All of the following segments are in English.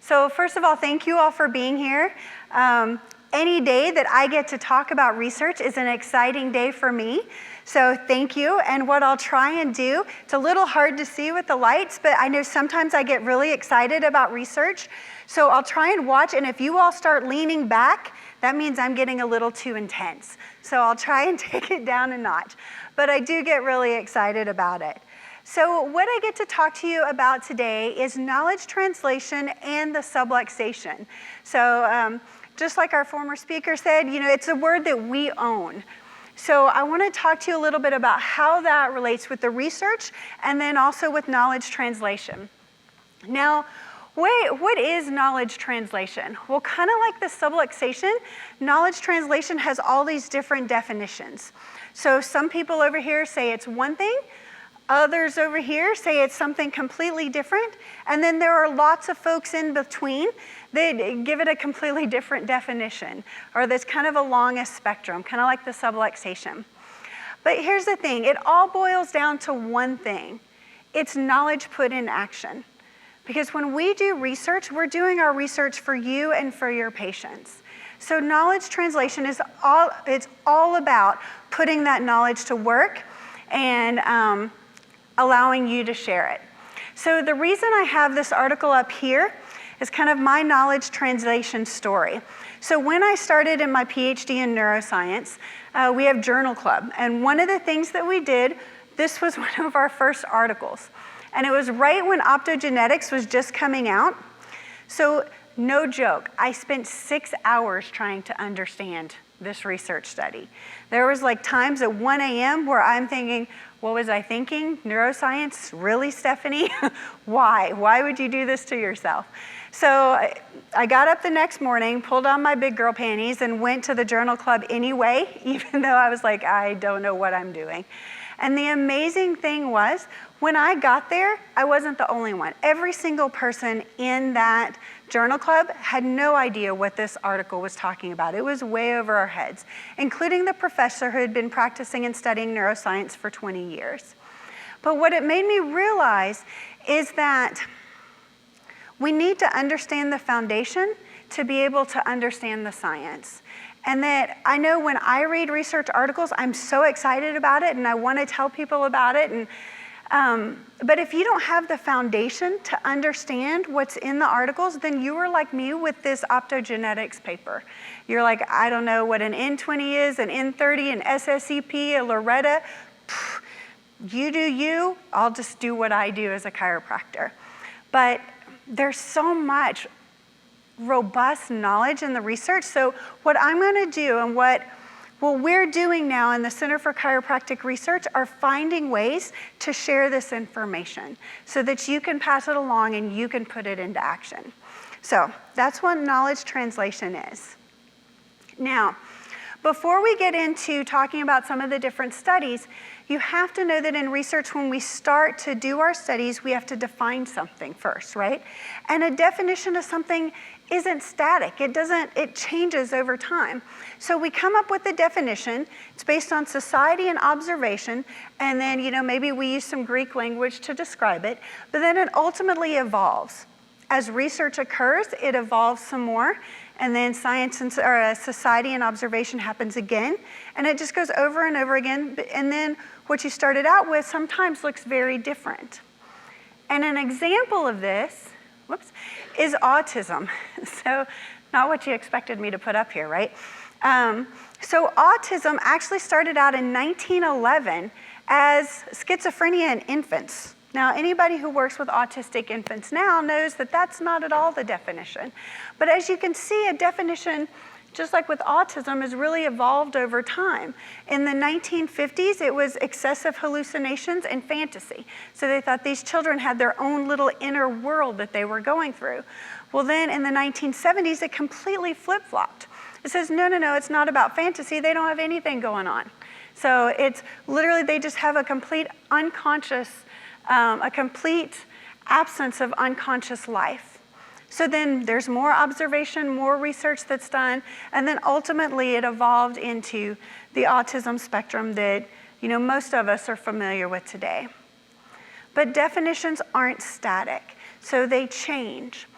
So first of all, thank you all for being here. Any day that I get to talk about research is an exciting day for me. So thank you. And what I'll try and do, it's a little hard to see with the lights, but I know sometimes I get really excited about research. So I'll try and watch, and if you all start leaning back, that means I'm getting a little too intense. So I'll try and take it down a notch. But I do get really excited about it. So what I get to talk to you about today is knowledge translation and the subluxation. So just like our former speaker said, it's a word that we own. So I want to talk to you a little bit about how that relates with the research and then also with knowledge translation. Now, what is knowledge translation? Well, kind of like the subluxation, knowledge translation has all these different definitions. So some people over here say it's one thing, others over here say it's something completely different, and then there are lots of folks in between that give it a completely different definition, or that's kind of along a spectrum, kind of like the subluxation. But here's the thing, it all boils down to one thing. It's knowledge put in action. Because when we do research, we're doing our research for you and for your patients. So knowledge translation is all about putting that knowledge to work and allowing you to share it. So the reason I have this article up here is kind of my knowledge translation story. So when I started in my Ph.D. in neuroscience, we have Journal Club. And one of the things that we did, this was one of our first articles. And it was right when optogenetics was just coming out. So no joke, I spent 6 hours trying to understand this research study. There was like times at 1 a.m. where I'm thinking, what was I thinking? Neuroscience? Really, Stephanie? Why? Why would you do this to yourself? So I got up the next morning, pulled on my big girl panties, and went to the Journal Club anyway, even though I was like, I don't know what I'm doing. And the amazing thing was, when I got there, I wasn't the only one. Every single person in that Journal Club had no idea what this article was talking about. It was way over our heads, including the professor who had been practicing and studying neuroscience for 20 years. But what it made me realize is that we need to understand the foundation to be able to understand the science. And that I know when I read research articles, I'm so excited about it and I want to tell people about it. But if you don't have the foundation to understand what's in the articles, then you are like me with this optogenetics paper. You're like, I don't know what an N20 is, an N30, an SSEP, a Loretta. You do you, I'll just do what I do as a chiropractor. But there's so much robust knowledge in the research. So what I'm going to do and what we're doing now in the Center for Chiropractic Research are finding ways to share this information so that you can pass it along and you can put it into action. So that's what knowledge translation is. Now, before we get into talking about some of the different studies, you have to know that in research, when we start to do our studies, we have to define something first, right? And a definition of something isn't static. It changes over time. So we come up with a definition. It's based on society and observation, and then, maybe we use some Greek language to describe it, but then it ultimately evolves. As research occurs, it evolves some more, and then science and society and observation happens again, and it just goes over and over again, and then what you started out with sometimes looks very different. And an example of this, is autism. So not what you expected me to put up here, right? So autism actually started out in 1911 as schizophrenia in infants. Now, anybody who works with autistic infants now knows that that's not at all the definition. But as you can see, a definition, just like with autism, has really evolved over time. In the 1950s, it was excessive hallucinations and fantasy. So they thought these children had their own little inner world that they were going through. Well, then in the 1970s, it completely flip-flopped. It says, no, it's not about fantasy. They don't have anything going on. So it's literally, they just have a complete unconscious, a complete absence of unconscious life. So then there's more observation, more research that's done, and then ultimately it evolved into the autism spectrum that most of us are familiar with today. But definitions aren't static, so they change.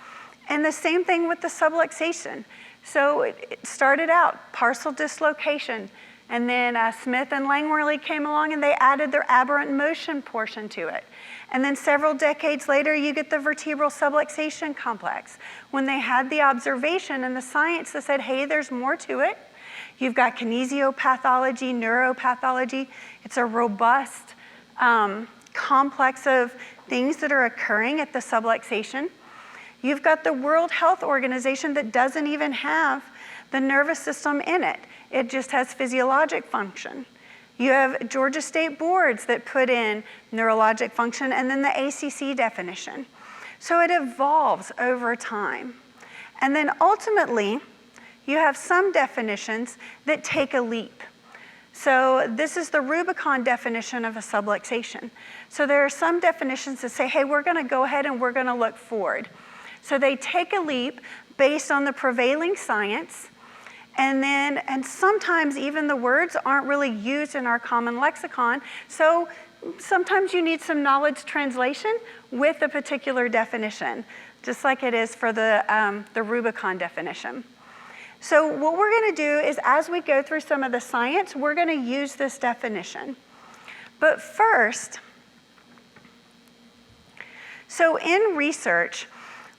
And the same thing with the subluxation. So it started out partial dislocation, and then Smith and Langworthy came along and they added their aberrant motion portion to it. And then several decades later, you get the vertebral subluxation complex, when they had the observation and the science that said, hey, there's more to it. You've got kinesiopathology, neuropathology. It's a robust complex of things that are occurring at the subluxation. You've got the World Health Organization that doesn't even have the nervous system in it. It just has physiologic function. You have Georgia State boards that put in neurologic function and then the ACC definition. So it evolves over time. And then ultimately, you have some definitions that take a leap. So this is the Rubicon definition of a subluxation. So there are some definitions that say, hey, we're going to go ahead and we're going to look forward. So they take a leap based on the prevailing science, and sometimes even the words aren't really used in our common lexicon. So sometimes you need some knowledge translation with a particular definition, just like it is for the Rubicon definition. So what we're going to do is, as we go through some of the science, we're going to use this definition. But first, so in research,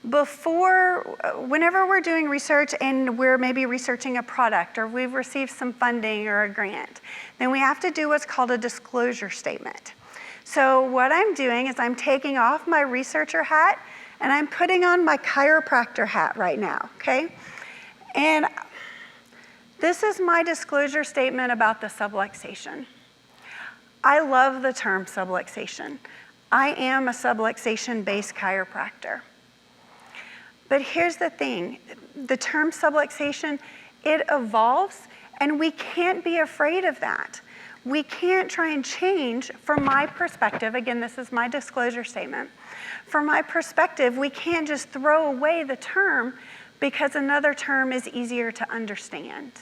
whenever we're doing research and we're maybe researching a product or we've received some funding or a grant, then we have to do what's called a disclosure statement. So what I'm doing is I'm taking off my researcher hat and I'm putting on my chiropractor hat right now, okay? And this is my disclosure statement about the subluxation. I love the term subluxation. I am a subluxation-based chiropractor. But here's the thing, the term subluxation, it evolves, and we can't be afraid of that. We can't try and change, from my perspective, again, this is my disclosure statement. From my perspective, we can't just throw away the term because another term is easier to understand.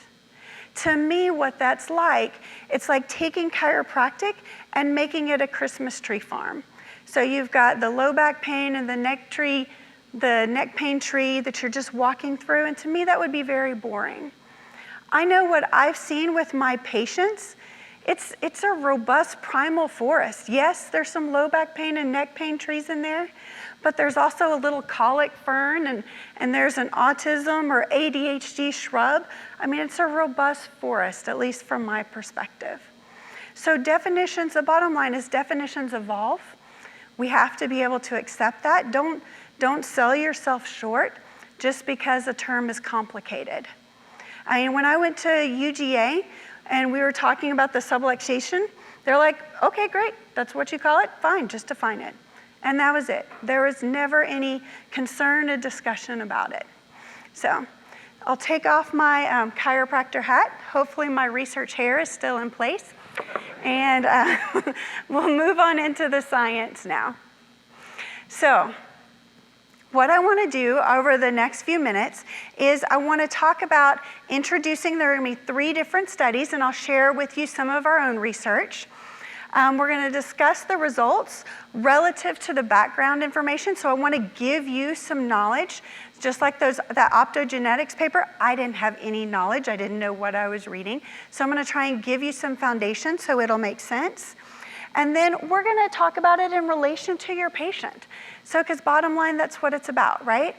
To me, what that's like, it's like taking chiropractic and making it a Christmas tree farm. So you've got the low back pain and the neck pain tree that you're just walking through, and to me that would be very boring. I know what I've seen with my patients, it's a robust primal forest. Yes, there's some low back pain and neck pain trees in there, but there's also a little colic fern and there's an autism or ADHD shrub. I mean, it's a robust forest, at least from my perspective. So definitions, the bottom line is definitions evolve. We have to be able to accept that. Don't sell yourself short just because a term is complicated. I mean, when I went to UGA and we were talking about the subluxation, they're like, okay, great, that's what you call it? Fine, just define it. And that was it. There was never any concern or discussion about it. So I'll take off my chiropractor hat. Hopefully my research hair is still in place. And we'll move on into the science now. So what I want to do over the next few minutes is I want to talk about introducing, there are going to be 3 different studies, and I'll share with you some of our own research. We're going to discuss the results relative to the background information. So I want to give you some knowledge, just like that optogenetics paper. I didn't have any knowledge. I didn't know what I was reading. So I'm going to try and give you some foundation so it'll make sense. And then we're going to talk about it in relation to your patient. So, because bottom line, that's what it's about, right?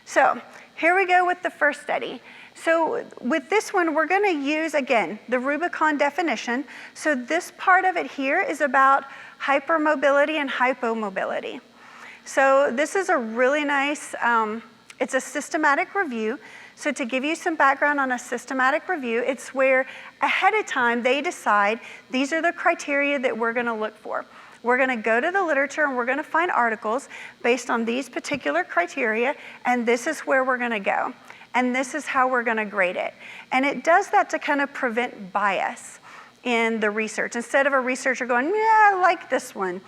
So here we go with the first study. So with this one, we're going to use, again, the Rubicon definition. So this part of it here is about hypermobility and hypomobility. So this is a really nice, it's a systematic review. So to give you some background on a systematic review, it's where ahead of time they decide these are the criteria that we're going to look for. We're going to go to the literature and we're going to find articles based on these particular criteria, and this is where we're going to go. And this is how we're going to grade it. And it does that to kind of prevent bias in the research. Instead of a researcher going, yeah, I like this one.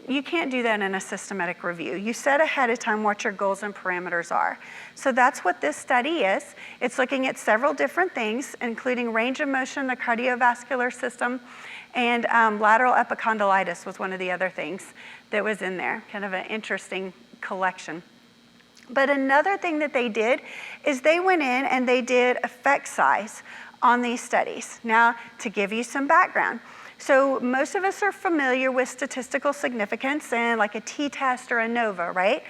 You can't do that in a systematic review. You set ahead of time what your goals and parameters are. So that's what this study is. It's looking at several different things, including range of motion, the cardiovascular system, and lateral epicondylitis was one of the other things that was in there. Kind of an interesting collection. But another thing that they did is they went in and they did effect size on these studies. Now, to give you some background, so most of us are familiar with statistical significance and like a t-test or a ANOVA, right?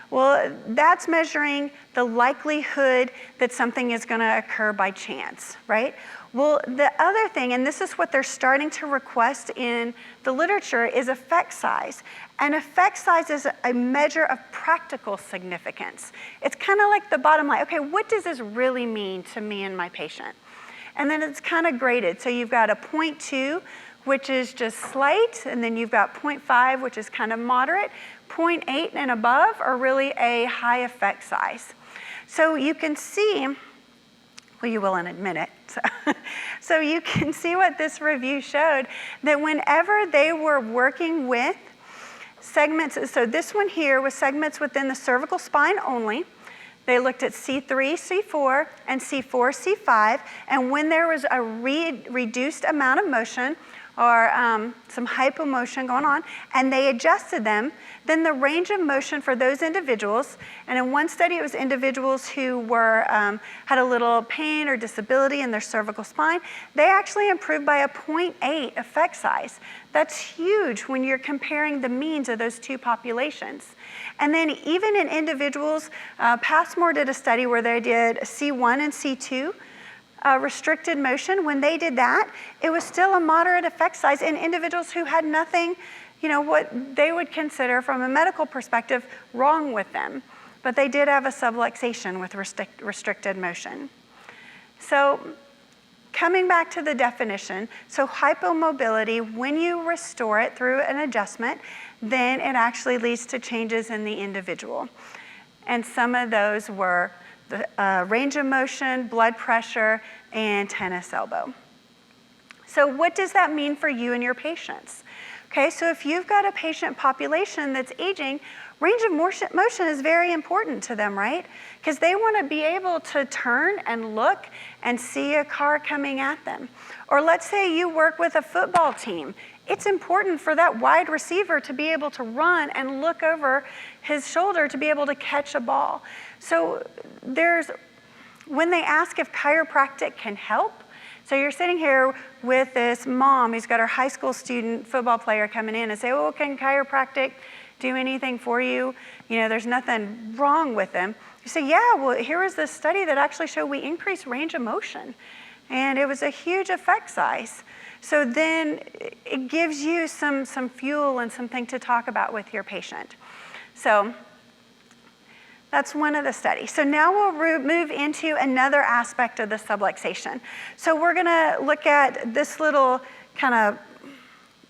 Well, that's measuring the likelihood that something is going to occur by chance, right? Well, the other thing, and this is what they're starting to request in the literature, is effect size. And effect size is a measure of practical significance. It's kind of like the bottom line. Okay, what does this really mean to me and my patient? And then it's kind of graded. So you've got a 0.2, which is just slight, and then you've got 0.5, which is kind of moderate. 0.8 and above are really a high effect size. So you can see, well, you will in a minute. So you can see what this review showed, that whenever they were working with segments, so this one here was segments within the cervical spine only. They looked at C3, C4, and C4, C5, and when there was a reduced amount of motion, or some hypomotion going on, and they adjusted them, then the range of motion for those individuals, and in one study it was individuals who were, had a little pain or disability in their cervical spine, they actually improved by a 0.8 effect size. That's huge when you're comparing the means of those two populations. And then even in individuals, Passmore did a study where they did C1 and C2, restricted motion. When they did that, it was still a moderate effect size in individuals who had nothing, what they would consider from a medical perspective wrong with them. But they did have a subluxation with restricted motion. So coming back to the definition, so hypomobility, when you restore it through an adjustment, then it actually leads to changes in the individual. And some of those were the range of motion, blood pressure, and tennis elbow. So what does that mean for you and your patients? Okay, so if you've got a patient population that's aging, range of motion is very important to them, right? Because they want to be able to turn and look and see a car coming at them. Or let's say you work with a football team. It's important for that wide receiver to be able to run and look over his shoulder to be able to catch a ball. So when they ask if chiropractic can help, so you're sitting here with this mom who's got her high school student football player coming in and say, oh, can chiropractic do anything for you? There's nothing wrong with them. You say, yeah, well, here was this study that actually showed we increased range of motion. And it was a huge effect size. So then it gives you some fuel and something to talk about with your patient. So that's one of the studies. So now we'll move into another aspect of the subluxation. So we're going to look at this little kind of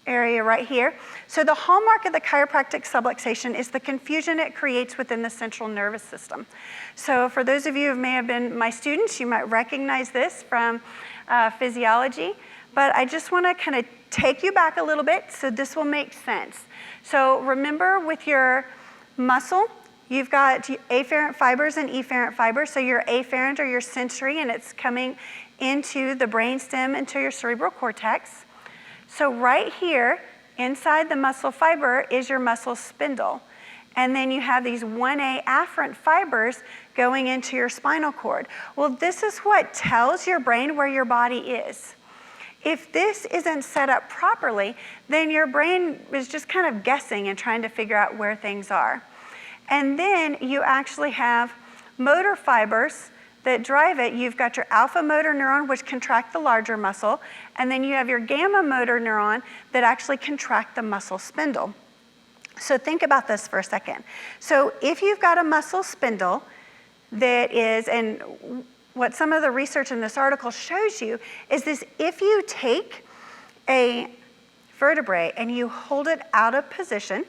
area right here. So the hallmark of the chiropractic subluxation is the confusion it creates within the central nervous system. So for those of you who may have been my students, you might recognize this from physiology. But I just want to kind of take you back a little bit so this will make sense. So remember with your muscle, you've got afferent fibers and efferent fibers. So your afferent or your sensory, and it's coming into the brainstem, into your cerebral cortex. So right here, inside the muscle fiber is your muscle spindle. And then you have these 1A afferent fibers going into your spinal cord. Well, this is what tells your brain where your body is. If this isn't set up properly, then your brain is just kind of guessing and trying to figure out where things are. And then you actually have motor fibers that drive it. You've got your alpha motor neuron, which contract the larger muscle, and then you have your gamma motor neuron that actually contract the muscle spindle. So think about this for a second. So if you've got a muscle spindle that is, and what some of the research in this article shows you is this: if you take a vertebrae and you hold it out of position,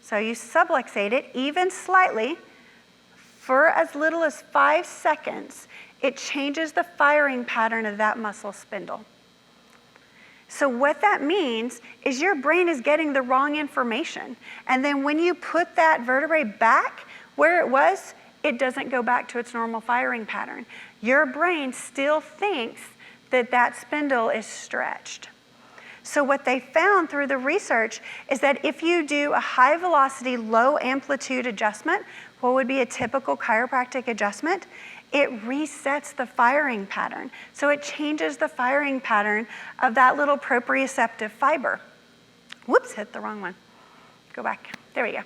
so you subluxate it even slightly for as little as 5 seconds, it changes the firing pattern of that muscle spindle. So what that means is your brain is getting the wrong information. And then when you put that vertebrae back where it was, it doesn't go back to its normal firing pattern. Your brain still thinks that that spindle is stretched. So what they found through the research is that if you do a high velocity, low amplitude adjustment, what would be a typical chiropractic adjustment, it resets the firing pattern. So it changes the firing pattern of that little proprioceptive fiber. Whoops, hit the wrong one. Go back. There we go.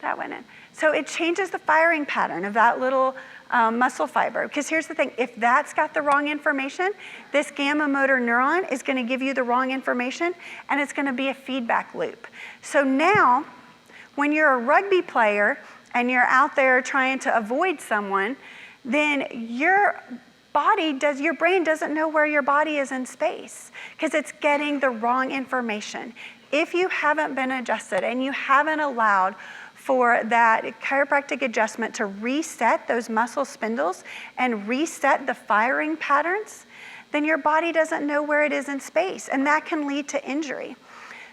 That went in. So it changes the firing pattern of that little muscle fiber. Because here's the thing, if that's got the wrong information, this gamma motor neuron is going to give you the wrong information, and it's going to be a feedback loop. So now, when you're a rugby player and you're out there trying to avoid someone, then your brain doesn't know where your body is in space because it's getting the wrong information. If you haven't been adjusted and you haven't allowed for that chiropractic adjustment to reset those muscle spindles and reset the firing patterns, then your body doesn't know where it is in space, and that can lead to injury.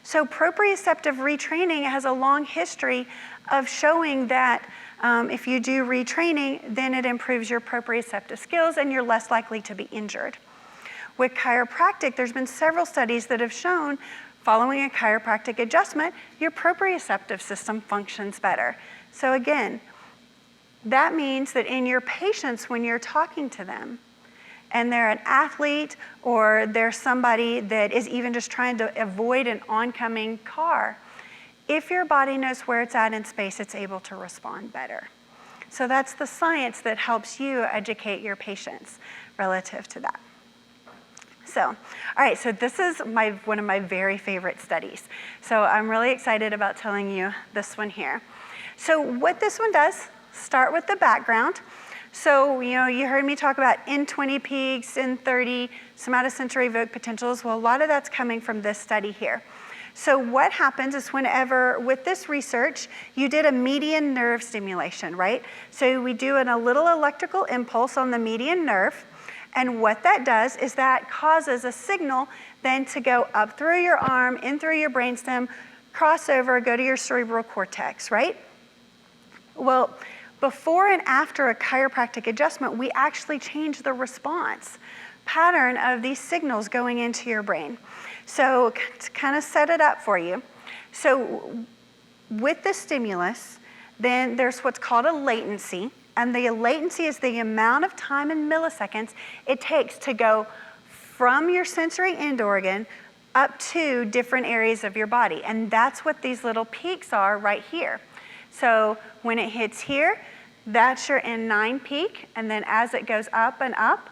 So proprioceptive retraining has a long history of showing that if you do retraining, then it improves your proprioceptive skills and you're less likely to be injured. With chiropractic, there's been several studies that have shown following a chiropractic adjustment, your proprioceptive system functions better. So again, that means that in your patients, when you're talking to them, and they're an athlete or they're somebody that is even just trying to avoid an oncoming car, if your body knows where it's at in space, it's able to respond better. So that's the science that helps you educate your patients relative to that. So, all right, so this is one of my very favorite studies. So I'm really excited about telling you this one here. So what this one does, start with the background. So, you heard me talk about N20 peaks, N30, somatosensory evoked potentials. Well, a lot of that's coming from this study here. So what happens is whenever, with this research, you did a median nerve stimulation, right? So we do a little electrical impulse on the median nerve. And what that does is that causes a signal then to go up through your arm, in through your brainstem, cross over, go to your cerebral cortex, right? Well, before and after a chiropractic adjustment, we actually change the response pattern of these signals going into your brain. So to kind of set it up for you, so with the stimulus, then there's what's called a latency. And the latency is the amount of time in milliseconds it takes to go from your sensory end organ up to different areas of your body. And that's what these little peaks are right here. So when it hits here, that's your N9 peak. And then as it goes up and up,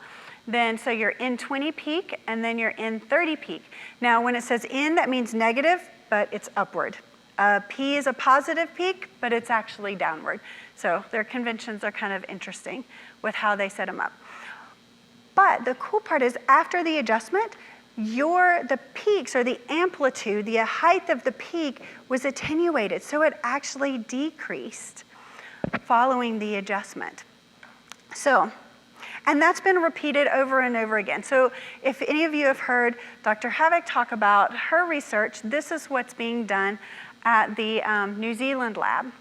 then so your N20 peak and then your N30 peak. Now when it says N, that means negative, but it's upward. P is a positive peak, but it's actually downward. So their conventions are kind of interesting with how they set them up. But the cool part is after the adjustment, the peaks or the amplitude, the height of the peak was attenuated. So it actually decreased following the adjustment. So, and that's been repeated over and over again. So if any of you have heard Dr. Havoc talk about her research, this is what's being done at the New Zealand lab.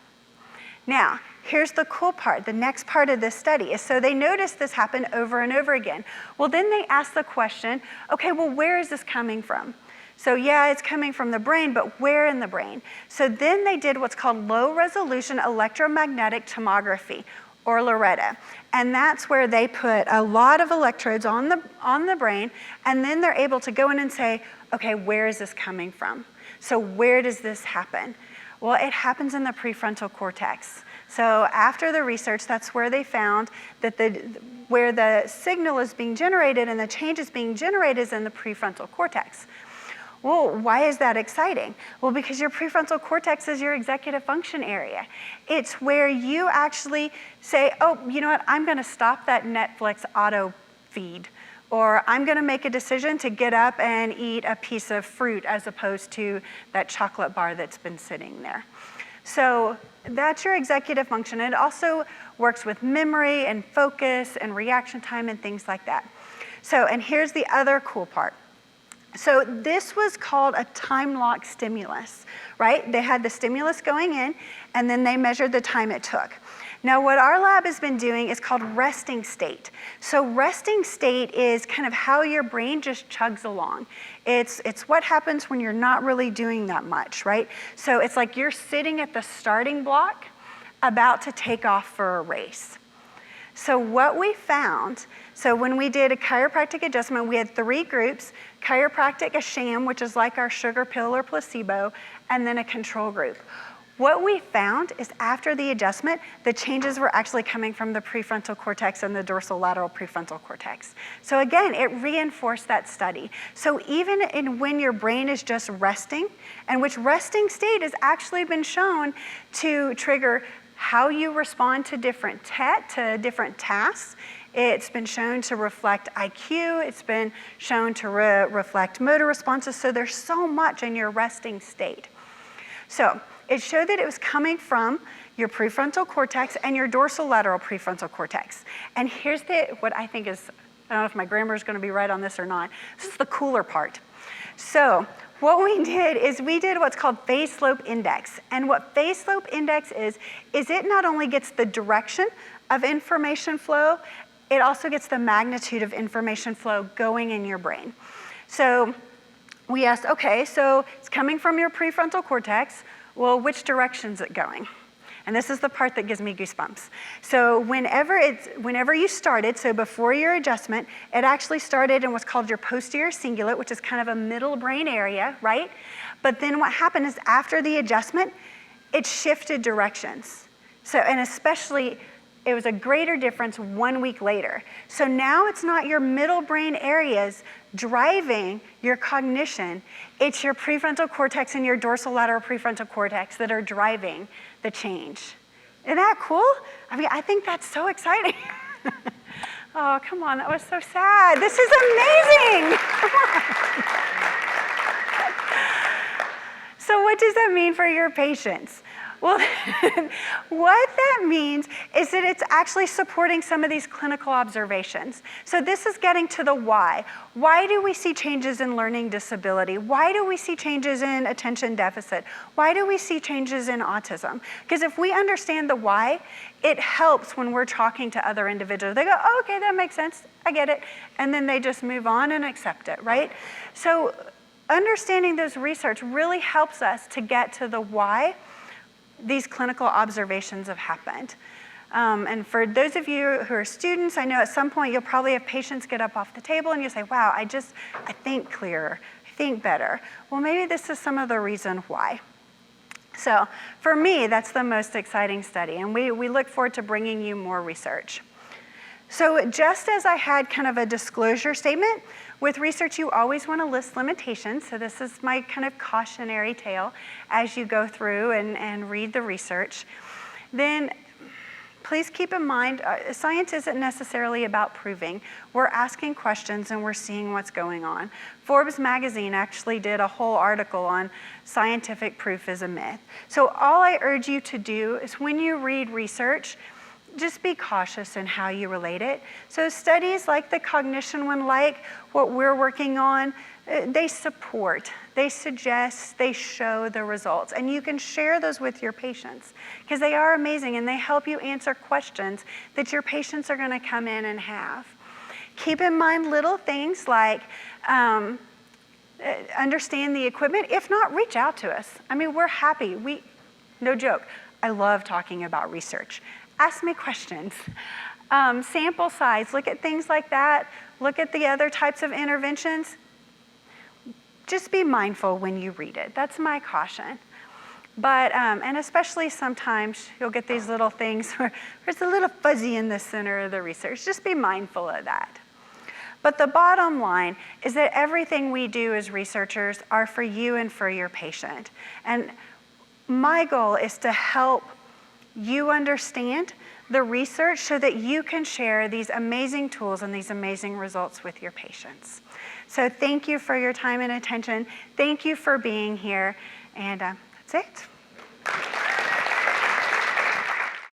Now, here's the cool part. The next part of this study is, so they noticed this happen over and over again. Well, then they asked the question, okay, well, where is this coming from? So yeah, it's coming from the brain, but where in the brain? So then they did what's called low resolution electromagnetic tomography, or LORETA. And that's where they put a lot of electrodes on the brain, and then they're able to go in and say, okay, where is this coming from? So where does this happen? Well, it happens in the prefrontal cortex. So after the research, that's where they found that where the signal is being generated and the change is being generated is in the prefrontal cortex. Well, why is that exciting? Well, because your prefrontal cortex is your executive function area. It's where you actually say, oh, you know what, I'm gonna stop that Netflix auto feed, or I'm gonna make a decision to get up and eat a piece of fruit as opposed to that chocolate bar that's been sitting there. So that's your executive function. It also works with memory and focus and reaction time and things like that. So, and here's the other cool part. So this was called a time lock stimulus, right? They had the stimulus going in and then they measured the time it took. Now, what our lab has been doing is called resting state. So resting state is kind of how your brain just chugs along. It's what happens when you're not really doing that much, right? So it's like you're sitting at the starting block about to take off for a race. So what we found, so when we did a chiropractic adjustment, we had 3 groups: chiropractic, a sham, which is like our sugar pill or placebo, and then a control group. What we found is after the adjustment, the changes were actually coming from the prefrontal cortex and the dorsolateral prefrontal cortex. So again, it reinforced that study. So even when your brain is just resting, and which resting state has actually been shown to trigger how you respond to different tasks. It's been shown to reflect IQ. It's been shown to reflect motor responses. So there's so much in your resting state. So it showed that it was coming from your prefrontal cortex and your dorsolateral prefrontal cortex. And here's what I think is, I don't know if my grammar is going to be right on this or not. This is the cooler part. So what we did is we did what's called phase slope index. And what phase slope index is it not only gets the direction of information flow, it also gets the magnitude of information flow going in your brain. So we asked, okay, so it's coming from your prefrontal cortex. Well, which direction is it going? And this is the part that gives me goosebumps. So whenever you started, so before your adjustment, it actually started in what's called your posterior cingulate, which is kind of a middle brain area, right? But then what happened is after the adjustment, it shifted directions. So, and especially, it was a greater difference 1 week later. So now it's not your middle brain areas driving your cognition, it's your prefrontal cortex and your dorsolateral prefrontal cortex that are driving the change. Isn't that cool? I mean, I think that's so exciting. Oh, come on, that was so sad. This is amazing. So what does that mean for your patients? Well, what that means is that it's actually supporting some of these clinical observations. So this is getting to the why. Why do we see changes in learning disability? Why do we see changes in attention deficit? Why do we see changes in autism? Because if we understand the why, it helps when we're talking to other individuals. They go, oh, okay, that makes sense, I get it. And then they just move on and accept it, right? So understanding this research really helps us to get to the why these clinical observations have happened. And for those of you who are students, I know at some point you'll probably have patients get up off the table and you say, wow, I think clearer, I think better. Well, maybe this is some of the reason why. So for me, that's the most exciting study, and we look forward to bringing you more research. So just as I had kind of a disclosure statement, with research you always want to list limitations. So this is my kind of cautionary tale as you go through and read the research. Then please keep in mind, science isn't necessarily about proving. We're asking questions and we're seeing what's going on. Forbes magazine actually did a whole article on scientific proof is a myth. So all I urge you to do is when you read research, just be cautious in how you relate it. So studies like the cognition one, like what we're working on, they support, they suggest, they show the results. And you can share those with your patients because they are amazing and they help you answer questions that your patients are going to come in and have. Keep in mind little things like understand the equipment. If not, reach out to us. I mean, we're happy. No joke, I love talking about research. Ask me questions. Sample size, look at things like that. Look at the other types of interventions. Just be mindful when you read it. That's my caution. But, and especially sometimes you'll get these little things where there's a little fuzzy in the center of the research. Just be mindful of that. But the bottom line is that everything we do as researchers are for you and for your patient. And my goal is to help you understand the research so that you can share these amazing tools and these amazing results with your patients. So thank you for your time and attention. Thank you for being here. And that's it.